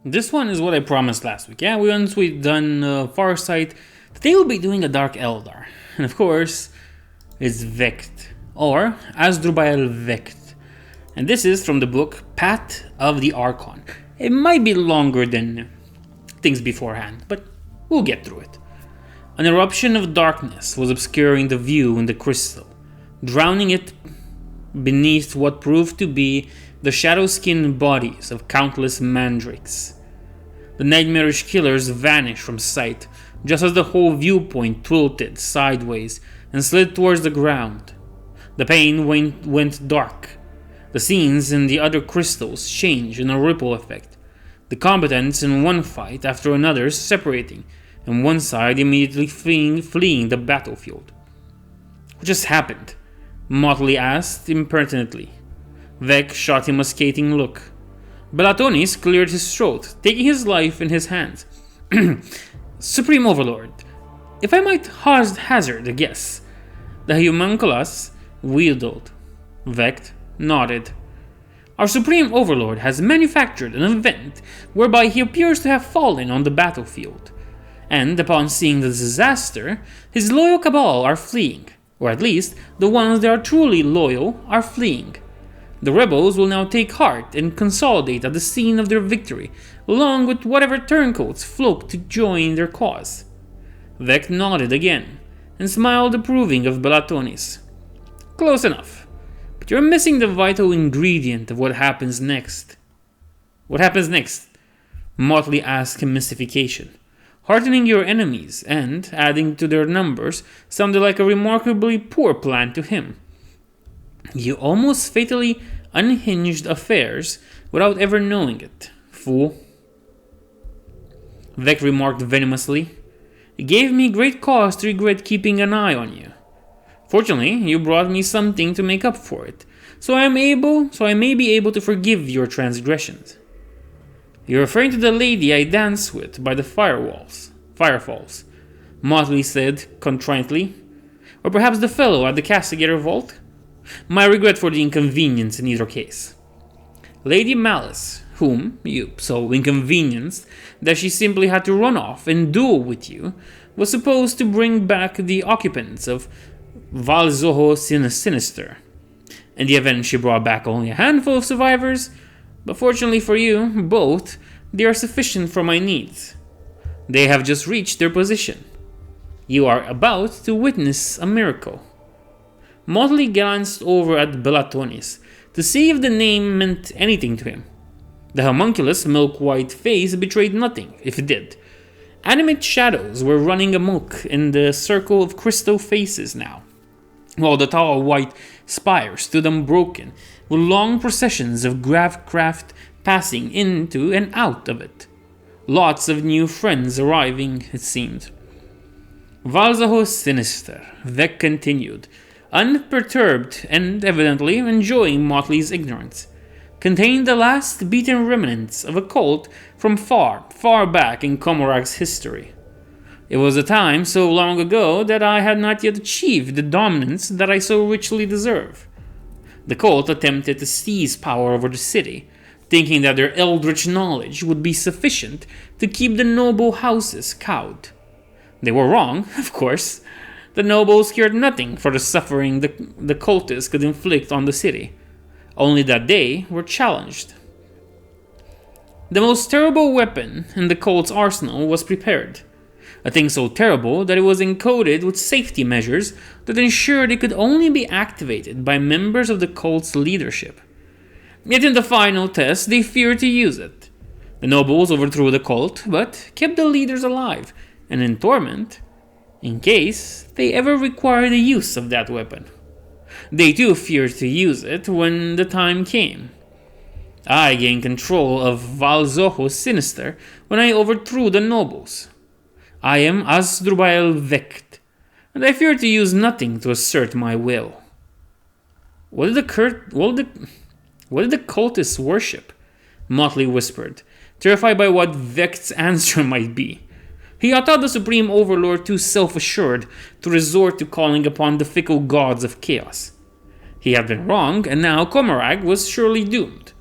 This one is what I promised last week. Yeah, once we've done Farsight, today we'll be doing a Dark Eldar. And of course, it's Vect, or Asdrubael Vect. And this is from the book Path of the Archon. It might be longer than things beforehand, but we'll get through it. An eruption of darkness was obscuring the view in the crystal, drowning it beneath what proved to be the shadow-skinned bodies of countless mandrakes. The nightmarish killers vanished from sight, just as the whole viewpoint tilted sideways and slid towards the ground. The pane went dark. The scenes in the other crystals changed in a ripple effect, the combatants in one fight after another separating, and one side immediately fleeing the battlefield. What just happened? Motley asked impertinently. Vec shot him a scathing look. Belatonis cleared his throat, taking his life in his hands. Supreme Overlord, if I might hazard a guess, the homunculus wheedled. Vect nodded. Our Supreme Overlord has manufactured an event whereby he appears to have fallen on the battlefield, and upon seeing the disaster, his loyal cabal are fleeing, or at least the ones that are truly loyal are fleeing. The rebels will now take heart and consolidate at the scene of their victory, along with whatever turncoats flock to join their cause. Vect nodded again, and smiled approving of Belatonis. Close enough, but you're missing the vital ingredient of what happens next. What happens next? Motley asked in mystification. Heartening your enemies and adding to their numbers sounded like a remarkably poor plan to him. You almost fatally unhinged affairs without ever knowing it, fool. Vec remarked venomously. It gave me great cause to regret keeping an eye on you. Fortunately, you brought me something to make up for it, so I may be able to forgive your transgressions. You're referring to the lady I danced with by the firefalls, Motley said contritely. Or perhaps the fellow at the castigator vault? My regret for the inconvenience in either case. Lady Malice, whom you so inconvenienced that she simply had to run off and duel with you, was supposed to bring back the occupants of Valzoho Sinister. In the event, she brought back only a handful of survivors, but fortunately for you, both, they are sufficient for my needs. They have just reached their position. You are about to witness a miracle. Motley glanced over at Belatonis to see if the name meant anything to him. The homunculus' milk-white face betrayed nothing, if it did. Animate shadows were running amok in the circle of crystal faces now, while the tall white spire stood unbroken, with long processions of craft passing into and out of it. Lots of new friends arriving, it seemed. Valzaho Sinister, Vec continued, unperturbed and evidently enjoying Motley's ignorance, contained the last beaten remnants of a cult from far, far back in Comorag's history. It was a time so long ago that I had not yet achieved the dominance that I so richly deserve. The cult attempted to seize power over the city, thinking that their eldritch knowledge would be sufficient to keep the noble houses cowed. They were wrong, of course. The nobles cared nothing for the suffering the cultists could inflict on the city, only that they were challenged. The most terrible weapon in the cult's arsenal was prepared, a thing so terrible that it was encoded with safety measures that ensured it could only be activated by members of the cult's leadership. Yet in the final test, they feared to use it. The nobles overthrew the cult, but kept the leaders alive and in torment, in case they ever required the use of that weapon. They too feared to use it when the time came. I gained control of Valzoho Sinister when I overthrew the nobles. I am Asdrubael Vect, and I fear to use nothing to assert my will. What did the cultists worship? Motley whispered, terrified by what Vect's answer might be. He had thought the Supreme Overlord too self-assured to resort to calling upon the fickle gods of chaos. He had been wrong, and now Comorag was surely doomed.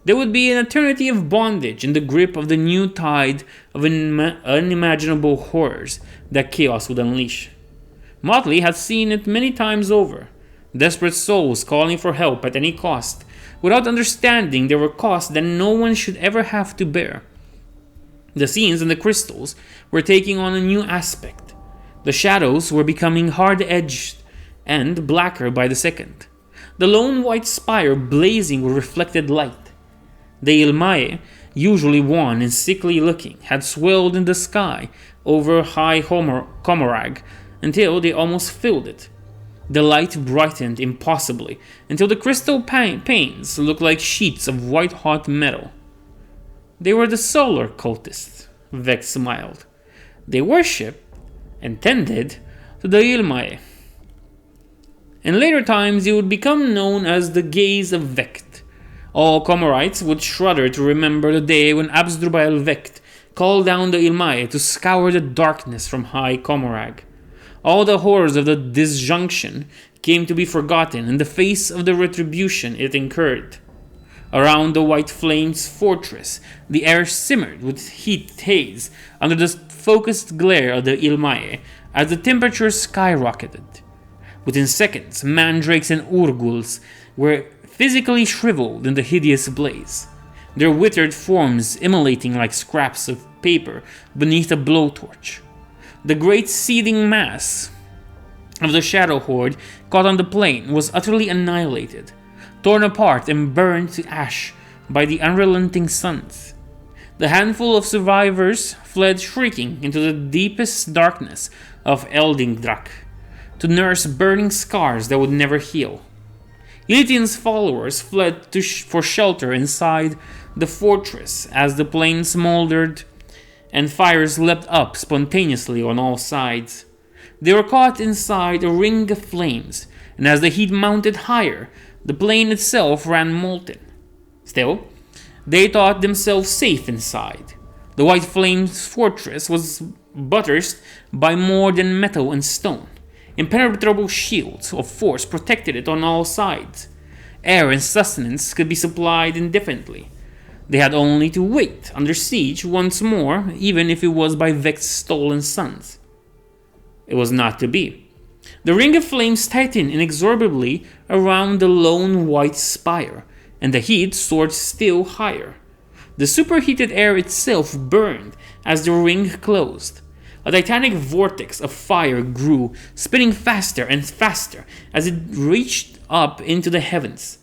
There would be an eternity of bondage in the grip of the new tide of unimaginable horrors that chaos would unleash. Motley had seen it many times over. Desperate souls calling for help at any cost, without understanding there were costs that no one should ever have to bear. The scenes in the crystals were taking on a new aspect. The shadows were becoming hard-edged and blacker by the second. The lone white spire blazing with reflected light. The Ilmae, usually wan and sickly looking, had swelled in the sky over high Comorag until they almost filled it. The light brightened impossibly until the crystal panes looked like sheets of white-hot metal. They were the solar cultists, Vect smiled. They worshipped and tended to the Ilmae. In later times, it would become known as the Gaze of Vect. All Comorites would shudder to remember the day when Asdrubael Vect called down the Ilmae to scour the darkness from high Comorag. All the horrors of the disjunction came to be forgotten in the face of the retribution it incurred. Around the white flames fortress, the air simmered with heat haze under the focused glare of the Ilmae as the temperature skyrocketed. Within seconds, mandrakes and urguls were physically shriveled in the hideous blaze, their withered forms immolating like scraps of paper beneath a blowtorch. The great seething mass of the shadow horde caught on the plain was utterly annihilated, torn apart and burned to ash by the unrelenting suns. The handful of survivors fled shrieking into the deepest darkness of Eldingdrak, to nurse burning scars that would never heal. Ilitian's followers fled for shelter inside the fortress as the plain smoldered and fires leapt up spontaneously on all sides. They were caught inside a ring of flames, and as the heat mounted higher, the plain itself ran molten. Still, they thought themselves safe inside. The White Flame's fortress was buttressed by more than metal and stone. Impenetrable shields of force protected it on all sides. Air and sustenance could be supplied indefinitely. They had only to wait under siege once more, even if it was by Vect's stolen sons. It was not to be. The ring of flames tightened inexorably around the lone white spire, and the heat soared still higher. The superheated air itself burned as the ring closed. A titanic vortex of fire grew, spinning faster and faster as it reached up into the heavens.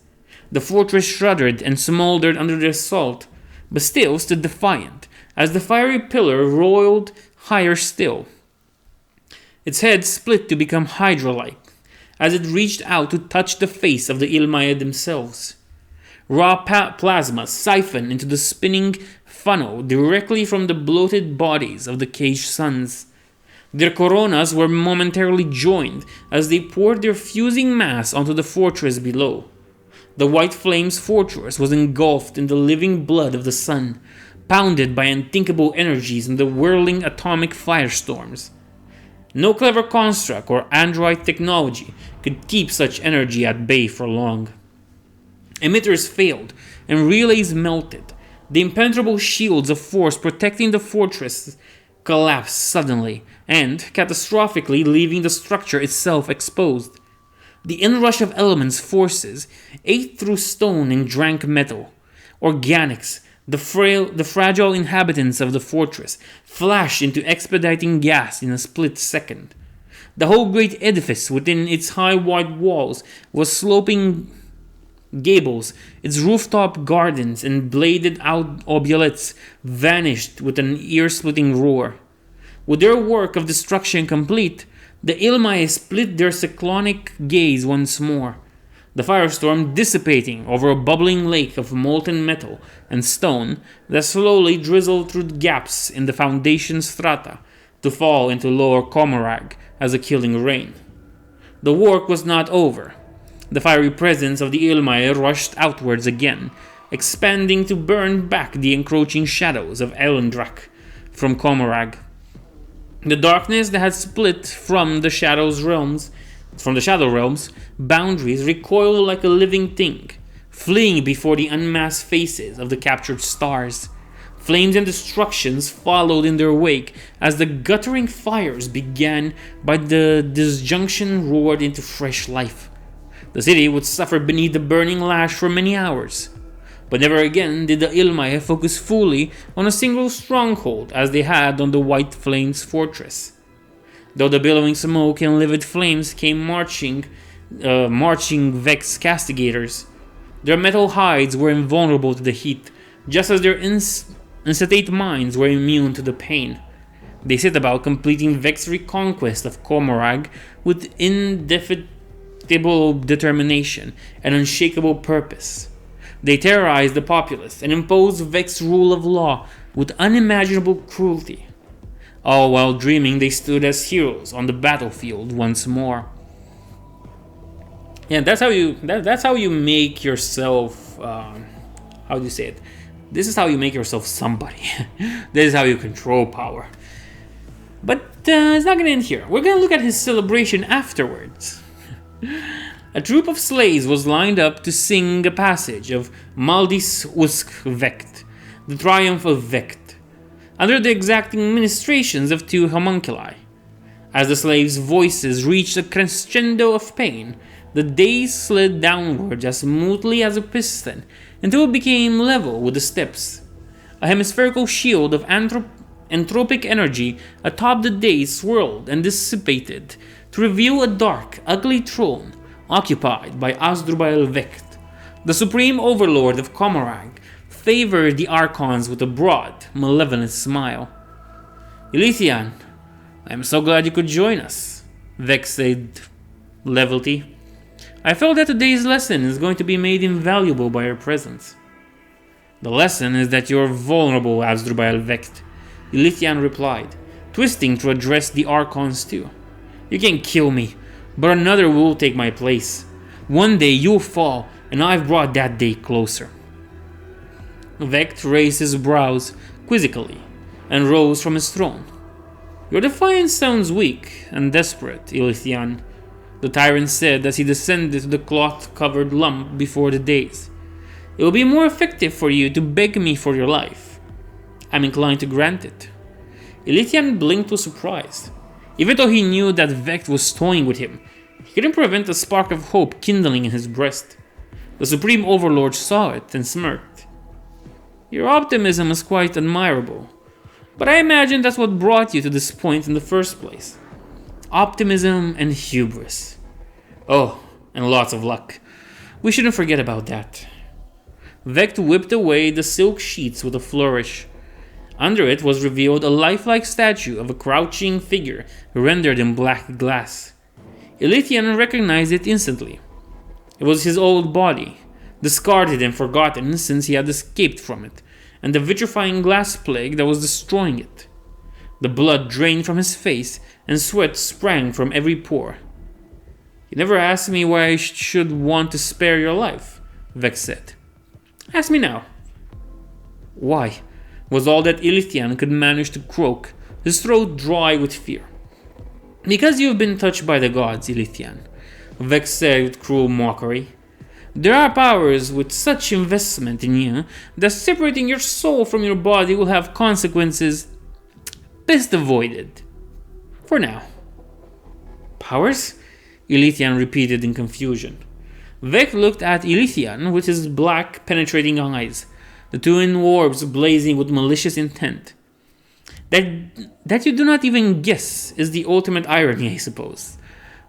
The fortress shuddered and smoldered under the assault, but still stood defiant as the fiery pillar rolled higher still. Its head split to become hydra-like as it reached out to touch the face of the Ilmae themselves. Raw plasma siphoned into the spinning funnel directly from the bloated bodies of the caged suns. Their coronas were momentarily joined as they poured their fusing mass onto the fortress below. The White Flame's fortress was engulfed in the living blood of the sun, pounded by unthinkable energies and the whirling atomic firestorms. No clever construct or android technology could keep such energy at bay for long. Emitters failed, and relays melted. The impenetrable shields of force protecting the fortress collapsed suddenly, and catastrophically leaving the structure itself exposed. The inrush of elements forces ate through stone and drank metal. Organics, the fragile inhabitants of the fortress, flashed into expediting gas in a split second. The whole great edifice within its high white walls was sloping gables, its rooftop gardens and bladed out oubliettes vanished with an ear-splitting roar. With their work of destruction complete, the Ilmae split their cyclonic gaze once more, the firestorm dissipating over a bubbling lake of molten metal and stone that slowly drizzled through gaps in the foundation strata to fall into lower Comorag as a killing rain. The work was not over. The fiery presence of the Ilmae rushed outwards again, expanding to burn back the encroaching shadows of Elendrak from Comorag. The darkness that had split from the shadow realms boundaries recoiled like a living thing, fleeing before the unmasked faces of the captured stars. Flames and destructions followed in their wake as the guttering fires began, by the disjunction roared into fresh life. The city would suffer beneath the burning lash for many hours. But never again did the Ilmai focus fully on a single stronghold as they had on the White Flames fortress. Though the billowing smoke and livid flames came marching Vect's castigators, their metal hides were invulnerable to the heat, just as their insatiate minds were immune to the pain. They set about completing Vect's reconquest of Comorag with indefatigable determination and unshakable purpose. They terrorized the populace and imposed Vect's rule of law with unimaginable cruelty. All while dreaming they stood as heroes on the battlefield once more. Yeah, that's how you make yourself. How do you say it? This is how you make yourself somebody. This is how you control power. But it's not gonna end here. We're gonna look at his celebration afterwards. A troop of slaves was lined up to sing a passage of Maldis Usk Vect, the triumph of Vect, under the exacting ministrations of two homunculi. As the slaves' voices reached a crescendo of pain, the days slid downwards as smoothly as a piston until it became level with the steps. A hemispherical shield of entropic energy atop the days swirled and dissipated to reveal a dark, ugly throne occupied by Asdrubael Vect. The supreme overlord of Comorag favored the Archons with a broad, malevolent smile. "Elysian, I am so glad you could join us," Vect said levelly. "I felt that today's lesson is going to be made invaluable by your presence." "The lesson is that you're vulnerable, Asdrubael Vect," Elysian replied, twisting to address the Archons too. "You can kill me, but another will take my place. One day you'll fall, and I've brought that day closer." Vect raised his brows quizzically and rose from his throne. "Your defiance sounds weak and desperate, Elysian," the tyrant said as he descended to the cloth-covered lump before the dais. "It will be more effective for you to beg me for your life. I'm inclined to grant it." Elysian blinked with surprise. Even though he knew that Vect was toying with him, he couldn't prevent a spark of hope kindling in his breast. The Supreme Overlord saw it and smirked. "Your optimism is quite admirable, but I imagine that's what brought you to this point in the first place. Optimism and hubris. Oh, and lots of luck. We shouldn't forget about that." Vect whipped away the silk sheets with a flourish. Under it was revealed a lifelike statue of a crouching figure rendered in black glass. Elysian recognized it instantly. It was his old body, discarded and forgotten since he had escaped from it, and the vitrifying glass plague that was destroying it. The blood drained from his face, and sweat sprang from every pore. "You never asked me why I should want to spare your life," Vex said. "Ask me now." "Why?" was all that Elysian could manage to croak, his throat dry with fear. "Because you have been touched by the gods, Elysian," Vex said with cruel mockery. "There are powers with such investment in you that separating your soul from your body will have consequences best avoided. For now." "Powers?" Elysian repeated in confusion. Vex looked at Elysian with his black, penetrating eyes, the twin orbs blazing with malicious intent. That you do not even guess is the ultimate irony, I suppose,"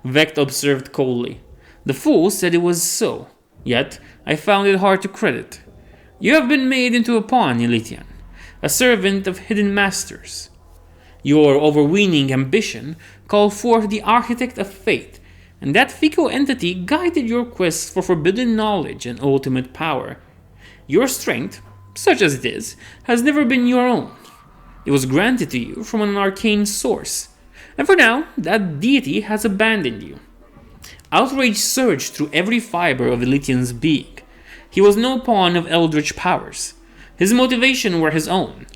Vect observed coldly. "The fool said it was so, yet I found it hard to credit. You have been made into a pawn, Elysian, a servant of hidden masters. Your overweening ambition called forth the architect of fate, and that fickle entity guided your quest for forbidden knowledge and ultimate power. Your strength, such as it is, has never been your own. It was granted to you from an arcane source, and for now, that deity has abandoned you." Outrage surged through every fiber of Elysian's being. He was no pawn of eldritch powers. His motivation were his own.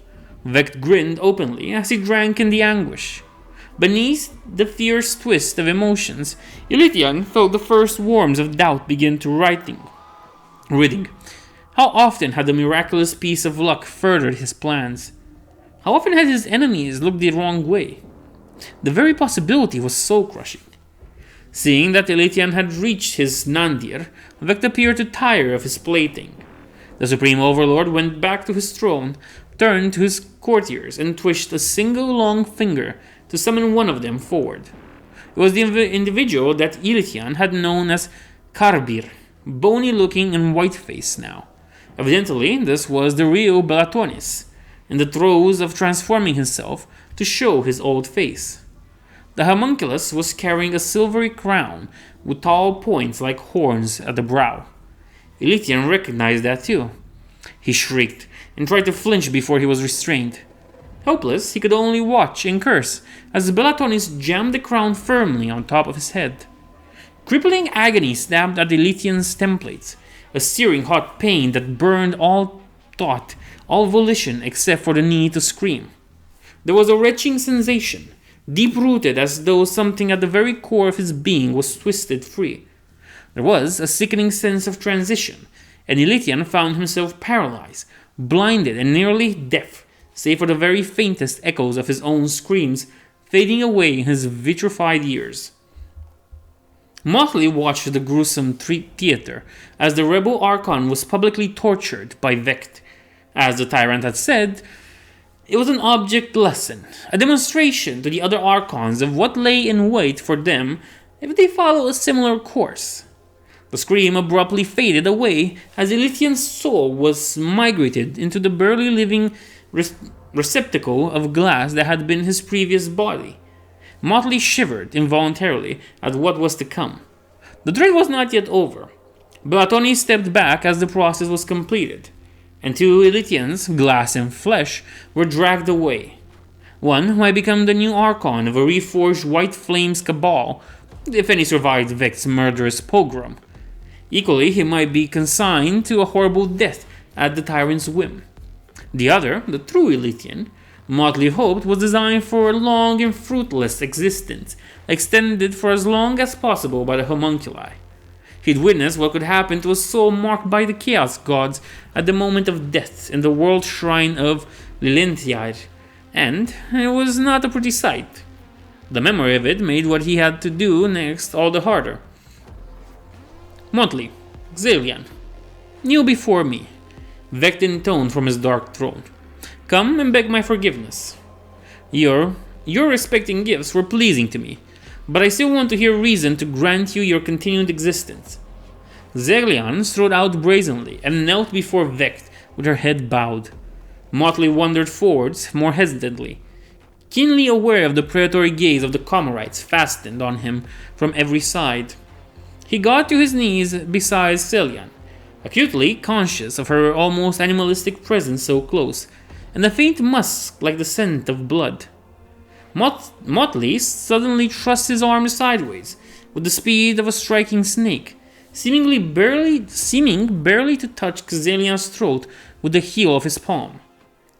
Vect grinned openly as he drank in the anguish. Beneath the fierce twist of emotions, Elysian felt the first worms of doubt begin to writhing. Reading. How often had the miraculous piece of luck furthered his plans? How often had his enemies looked the wrong way? The very possibility was soul crushing. Seeing that Elytian had reached his Nandir, Vect appeared to tire of his plaything. The Supreme Overlord went back to his throne, turned to his courtiers, and twitched a single long finger to summon one of them forward. It was the individual that Elytian had known as Karbir, bony-looking and white-faced now. Evidently, this was the real Belatonis, in the throes of transforming himself to show his old face. The homunculus was carrying a silvery crown with tall points like horns at the brow. Elytian recognized that too. He shrieked and tried to flinch before he was restrained. Helpless, he could only watch and curse as Belatonis jammed the crown firmly on top of his head. Crippling agony stabbed at Elytian's templates, a searing hot pain that burned all thought, all volition except for the need to scream. There was a retching sensation, deep-rooted as though something at the very core of his being was twisted free. There was a sickening sense of transition, and Elytian found himself paralyzed, blinded, and nearly deaf, save for the very faintest echoes of his own screams fading away in his vitrified ears. Motley watched the gruesome theater as the rebel Archon was publicly tortured by Vect. As the tyrant had said, it was an object lesson, a demonstration to the other Archons of what lay in wait for them if they follow a similar course. The scream abruptly faded away as Elytian's soul was migrated into the barely living receptacle of glass that had been his previous body. Motley shivered involuntarily at what was to come. The dread was not yet over. Belatoni stepped back as the process was completed, and two Elytians, glass and flesh, were dragged away. One might become the new Archon of a reforged White Flames cabal, if any survived Vect's murderous pogrom. Equally, he might be consigned to a horrible death at the tyrant's whim. The other, the true Elytian, Motley hoped was designed for a long and fruitless existence, extended for as long as possible by the homunculi. He'd witnessed what could happen to a soul marked by the chaos gods at the moment of death in the world shrine of Lilinthiar, and it was not a pretty sight. The memory of it made what he had to do next all the harder. Motley, Xelian, kneel before me, Vect intoned from his dark throne. Come and beg my forgiveness. Your respecting gifts were pleasing to me, but I still want to hear reason to grant you your continued existence. Xelian strode out brazenly and knelt before Vect with her head bowed. Motley wandered forwards more hesitantly, keenly aware of the predatory gaze of the Comorites fastened on him from every side. He got to his knees beside Xelian, acutely conscious of her almost animalistic presence so close, and a faint musk like the scent of blood. Motley suddenly thrust his arm sideways, with the speed of a striking snake, seeming barely to touch Xelian's throat with the heel of his palm.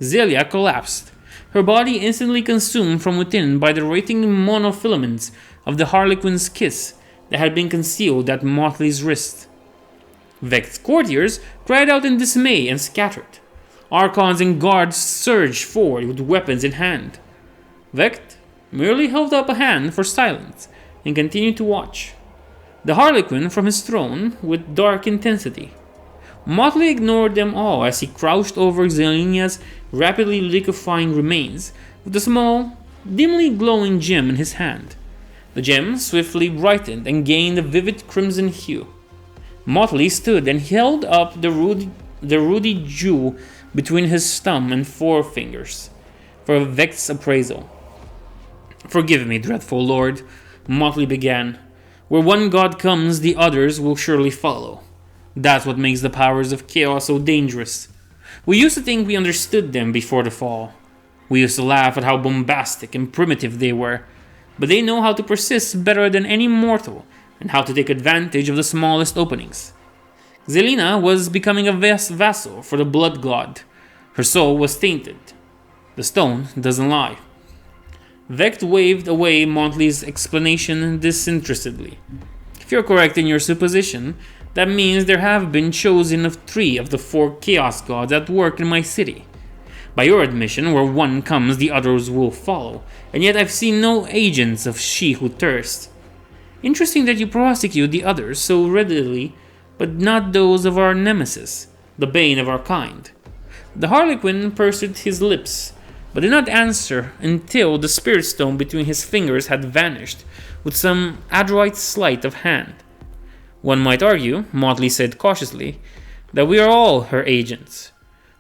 Xelia collapsed, her body instantly consumed from within by the rating monofilaments of the Harlequin's kiss that had been concealed at Motley's wrist. Vect's courtiers cried out in dismay and scattered. Archons and guards surged forward with weapons in hand. Vect merely held up a hand for silence and continued to watch. The Harlequin from his throne with dark intensity. Motley ignored them all as he crouched over Xelinia's rapidly liquefying remains with a small, dimly glowing gem in his hand. The gem swiftly brightened and gained a vivid crimson hue. Motley stood and held up the ruddy jewel between his thumb and forefingers for Vect's appraisal. Forgive me, dreadful lord, Motley began. Where one god comes, the others will surely follow. That's what makes the powers of chaos so dangerous. We used to think we understood them before the fall. We used to laugh at how bombastic and primitive they were, but they know how to persist better than any mortal and how to take advantage of the smallest openings. Xelina was becoming a vassal for the blood god. Her soul was tainted. The stone doesn't lie. Vect waved away Motley's explanation disinterestedly. If you're correct in your supposition, That means there have been chosen of 3 of the 4 chaos gods at work in my city. By your admission, where one comes, the others will follow, and yet I've seen no agents of She Who Thirsts. Interesting that you prosecute the others so readily, but not those of our nemesis, the bane of our kind. The Harlequin pursed his lips, but did not answer until the spirit stone between his fingers had vanished, with some adroit sleight of hand. One might argue, Motley said cautiously, that we are all her agents.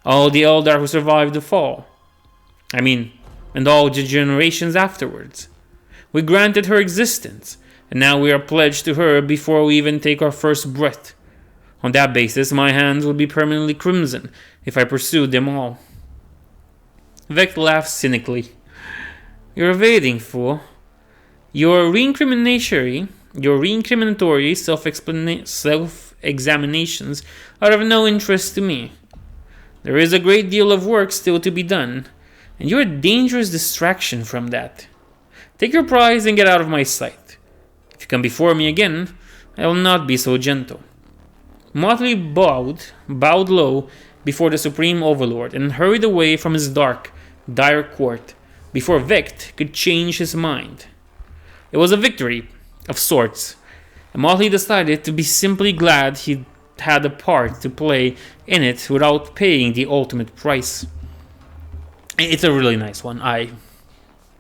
All the Eldar who survived the fall. And all the generations afterwards. We granted her existence, and now we are pledged to her before we even take our first breath. On that basis, my hands would be permanently crimson if I pursued them all. Vect laughed cynically. You're evading, fool. Your reincriminatory self-examinations are of no interest to me. There is a great deal of work still to be done, and you're a dangerous distraction from that. Take your prize and get out of my sight. If you come before me again, I will not be so gentle. Motley bowed low before the Supreme Overlord and hurried away from his dark, dire court before Vect could change his mind. It was a victory, of sorts, and Motley decided to be simply glad he had a part to play in it without paying the ultimate price. It's a really nice one. I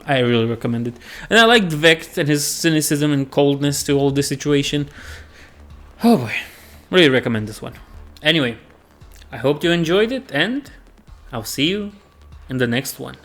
really recommend it. And I liked Vect and his cynicism and coldness to all this situation. Oh boy, really recommend this one. Anyway, I hope you enjoyed it, and I'll see you in the next one.